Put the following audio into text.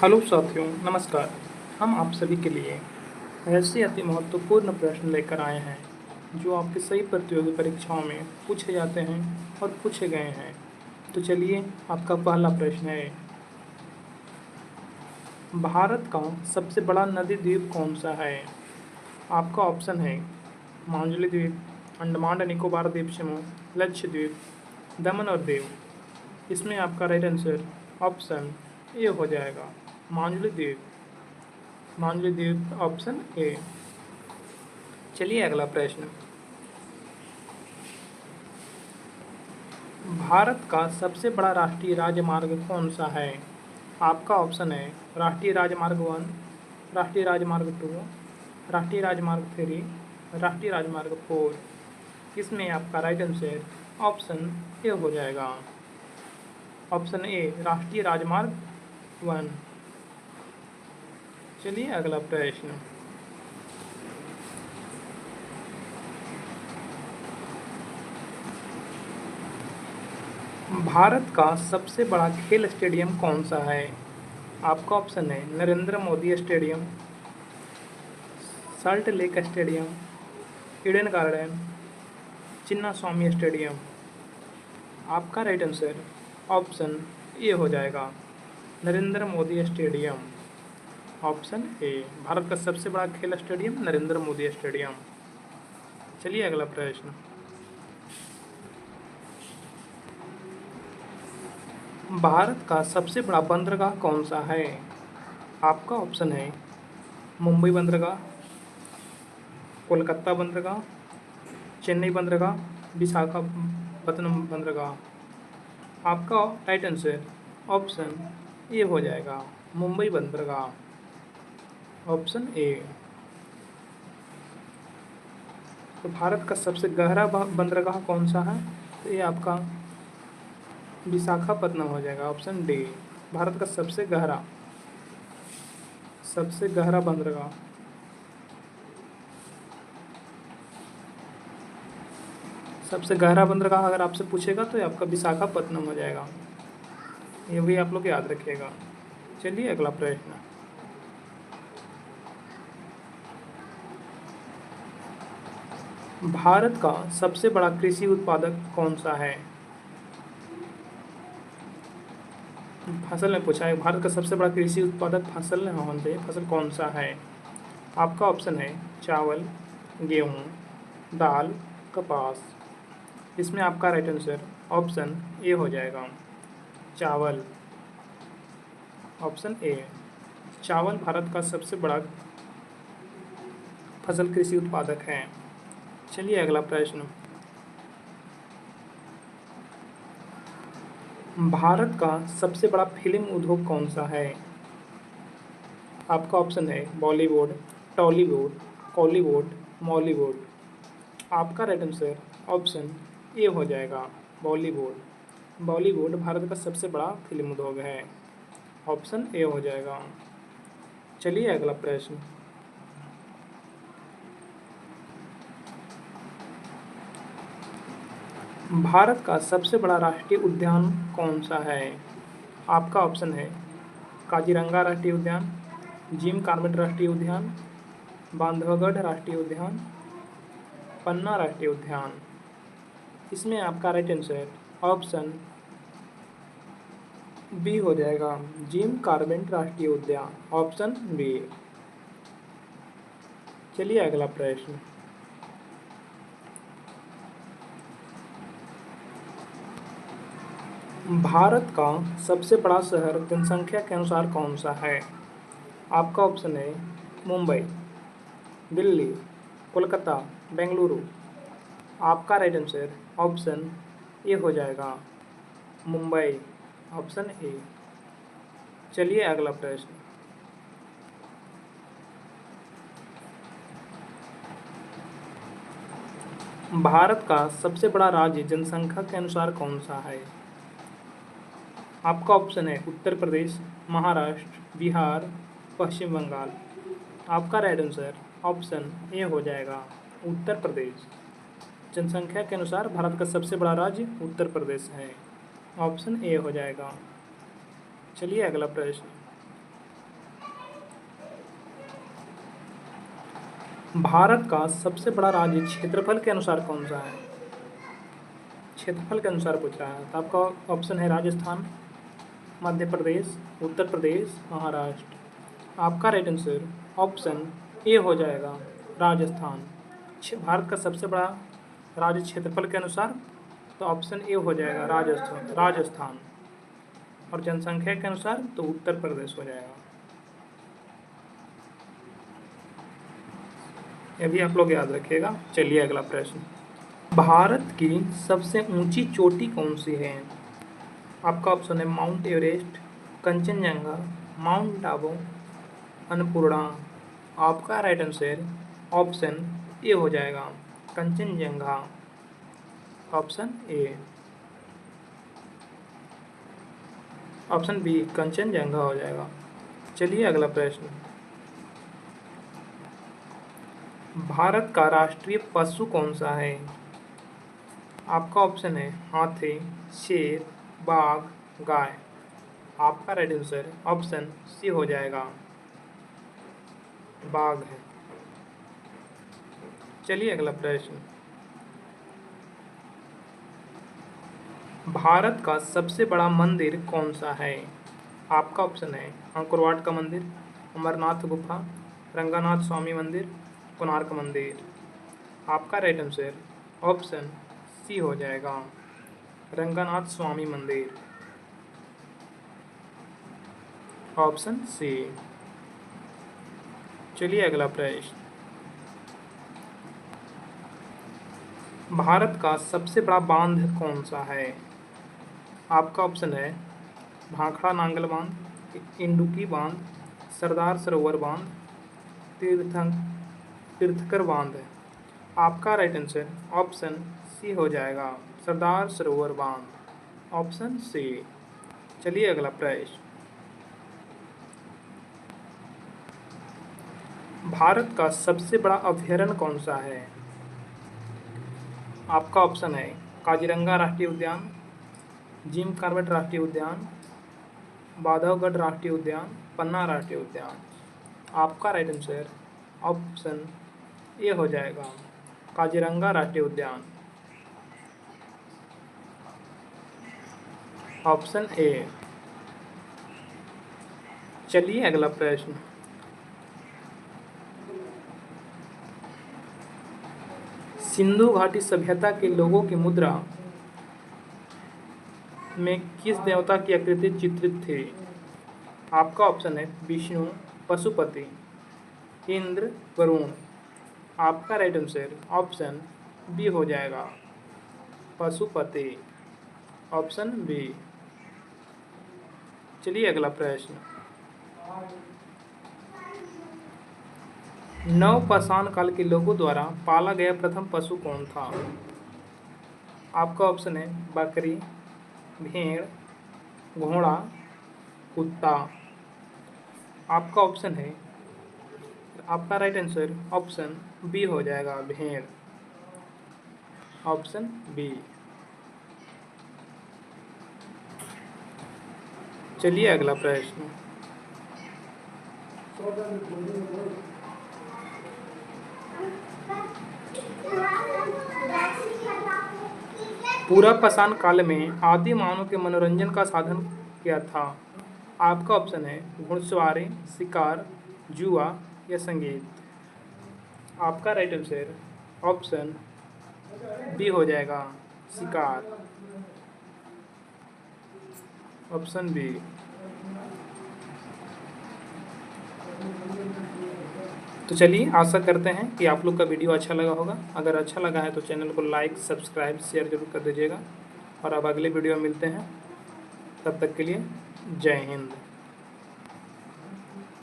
Hello साथियों, नमस्कार। हम आप सभी के लिए ऐसे अति महत्वपूर्ण प्रश्न लेकर आए हैं जो आपके सही प्रतियोगी परीक्षाओं में पूछे जाते हैं और पूछे गए हैं। तो चलिए, आपका पहला प्रश्न है, भारत का सबसे बड़ा नदी द्वीप कौन सा है? आपका ऑप्शन है माजुली द्वीप, अंडमान और निकोबार द्वीप समूह, लक्षद्वीप, दमन और दीव। इसमें आपका राइट आंसर ऑप्शन ए हो जाएगा, माजुली द्वीप। माजुली द्वीप ऑप्शन ए। चलिए अगला प्रश्न, भारत का सबसे बड़ा राष्ट्रीय राजमार्ग कौन सा है? आपका ऑप्शन है राष्ट्रीय राजमार्ग 1, राष्ट्रीय राजमार्ग 2, राष्ट्रीय राजमार्ग 3, राष्ट्रीय राजमार्ग 4। इसमें आपका राइट आंसर ऑप्शन ए हो जाएगा, ऑप्शन ए राष्ट्रीय राजमार्ग 1। चलिए अगला प्रश्न, भारत का सबसे बड़ा खेल स्टेडियम कौन सा है? आपका ऑप्शन है Narendra Modi stadium, salt lake stadium, Eden garden, Chinna Swamy stadium. आपका राइट आंसर ऑप्शन ए हो जाएगा, Narendra Modi stadium. Option A, Bharat का सबसे बड़ा खेल स्टेडियम नरेंद्र मोदी स्टेडियम। चलिए अगला प्रश्न, भारत का सबसे बड़ा बंदरगाह कौन सा है? आपका ऑप्शन है मुंबई बंदरगाह, कोलकाता बंदरगाह, चेन्नई बंदरगाह, विशाखापत्तनम बंदरगाह। आपका राइट आंसर ऑप्शन ए हो जाएगा, मुंबई बंदरगाह। Option A. तो भारत का सबसे गहरा बंदरगाह कौन सा है? तो ये आपका विशाखापत्तनम हो जाएगा, ऑप्शन डी। भारत का सबसे गहरा बंदरगाह। सबसे गहरा बंदरगाह अगर आपसे पूछेगा तो ये आपका विशाखापत्तनम हो जाएगा, ये भी आप लोग याद रखिएगा। चलिए अगला प्रश्न, भारत का सबसे बड़ा कृषि उत्पादक कौन सा है? फसल में पूछा है, भारत का सबसे बड़ा कृषि उत्पादक फसल में होना चाहिए, फसल कौन सा है? आपका ऑप्शन है चावल, गेहूँ, दाल, कपास। इसमें आपका राइट आंसर ऑप्शन ए हो जाएगा, चावल। ऑप्शन ए, चावल भारत का सबसे बड़ा फसल कृषि उत्पादक है। चलिए अगला प्रश्न, भारत का सबसे बड़ा फिल्म उद्योग कौन सा है? आपका ऑप्शन है बॉलीवुड, टॉलीवुड, कॉलीवुड, मॉलीवुड। आपका राइट आंसर ऑप्शन ए हो जाएगा, बॉलीवुड। बॉलीवुड भारत का सबसे बड़ा फिल्म उद्योग है, ऑप्शन ए हो जाएगा। चलिए अगला प्रश्न, भारत का सबसे बड़ा राष्ट्रीय उद्यान कौन सा है? आपका ऑप्शन है काजीरंगा राष्ट्रीय उद्यान, जिम कॉर्बेट राष्ट्रीय उद्यान, बांधवगढ़ राष्ट्रीय उद्यान, पन्ना राष्ट्रीय उद्यान। इसमें आपका राइट आंसर ऑप्शन बी हो जाएगा, जिम कॉर्बेट राष्ट्रीय उद्यान। Option B. चलिए अगला प्रश्न, भारत का सबसे बड़ा शहर जनसंख्या के अनुसार कौन सा है? आपका ऑप्शन है मुंबई, दिल्ली, कोलकाता, बेंगलुरु। आपका राइट आंसर ऑप्शन ए हो जाएगा, मुंबई। Option A. चलिए अगला प्रश्न, भारत का सबसे बड़ा राज्य जनसंख्या के अनुसार कौन सा है? आपका ऑप्शन है उत्तर प्रदेश, महाराष्ट्र, बिहार, पश्चिम बंगाल। आपका राइट आंसर ऑप्शन ए हो जाएगा, उत्तर प्रदेश। जनसंख्या के अनुसार भारत का सबसे बड़ा राज्य उत्तर प्रदेश है, ऑप्शन ए हो जाएगा। चलिए अगला प्रश्न, भारत का सबसे बड़ा राज्य क्षेत्रफल के अनुसार कौन सा है? क्षेत्रफल के अनुसार पूछ रहा है, तो आपका ऑप्शन है राजस्थान, मध्य प्रदेश, उत्तर प्रदेश, महाराष्ट्र। आपका राइट आंसर ऑप्शन ए हो जाएगा, राजस्थान। भारत का सबसे बड़ा राज्य क्षेत्रफल के अनुसार, तो ऑप्शन ए हो जाएगा, राजस्थान। और जनसंख्या के अनुसार तो उत्तर प्रदेश हो जाएगा। ये भी आप लोग याद रखिएगा। चलिए अगला प्रश्न, भारत की सबसे ऊंची चोटी कौन सी है? आपका ऑप्शन है Mount Everest, Kanchenjunga, Mount Abu, Annapurna. आपका राइट आंसर ऑप्शन ए हो जाएगा, Kanchenjunga. Option A. Option B Kanchenjunga हो जाएगा। चलिए अगला प्रश्न, भारत का राष्ट्रीय पशु कौन सा है? आपका ऑप्शन है हाथी, शेर, बाघ, गाय। आपका राइट आंसर ऑप्शन सी हो जाएगा, बाघ है। चलिए अगला प्रश्न, भारत का सबसे बड़ा मंदिर कौन सा है? आपका ऑप्शन है अंकोरवाट का मंदिर, अमरनाथ गुफा, रंगनाथ स्वामी मंदिर, कोणार्क मंदिर। आपका राइट आंसर ऑप्शन सी हो जाएगा, रंगनाथ स्वामी मंदिर। Option C. चलिए अगला प्रश्न, भारत का सबसे बड़ा बांध कौन सा है? आपका ऑप्शन है भाखड़ा नांगल बांध, इंडुकी बांध, सरदार सरोवर बांध, तीर्थकर बांध है। आपका राइट आंसर ऑप्शन सी हो जाएगा, सरदार सरोवर बांध। Option C. चलिए अगला प्रश्न, भारत का सबसे बड़ा अभयारण्य कौन सा है? आपका ऑप्शन है काजीरंगा राष्ट्रीय उद्यान, जिम कॉर्बेट राष्ट्रीय उद्यान, बांधवगढ़ राष्ट्रीय उद्यान, पन्ना राष्ट्रीय उद्यान। आपका राइट आंसर ऑप्शन ए हो जाएगा, काजीरंगा राष्ट्रीय उद्यान। Option A. चलिए अगला प्रश्न, सिंधु घाटी सभ्यता के लोगों की मुद्रा में किस देवता की आकृति चित्रित थी? आपका ऑप्शन है विष्णु, पशुपति, इंद्र, वरुण। आपका राइट आंसर ऑप्शन बी हो जाएगा, पशुपति। Option B. चलिए अगला प्रश्न, नवपाषाण काल के लोगों द्वारा पाला गया प्रथम पशु कौन था? आपका ऑप्शन है बकरी, भेड़, घोड़ा, कुत्ता। आपका ऑप्शन है, आपका राइट आंसर ऑप्शन बी हो जाएगा, भेड़। Option B. चलिए अगला प्रश्न, पूरा पाषाण काल में आदि मानव के मनोरंजन का साधन क्या था? आपका ऑप्शन है घुड़सवारी, शिकार, जुआ या संगीत। आपका राइट आंसर ऑप्शन बी हो जाएगा, शिकार। Option B. तो चलिए आशा करते हैं कि आप लोग का वीडियो अच्छा लगा होगा। अगर अच्छा लगा है तो चैनल को लाइक, सब्सक्राइब, शेयर जरूर कर दीजिएगा। और अब अगले वीडियो में मिलते हैं, तब तक के लिए जय हिंद।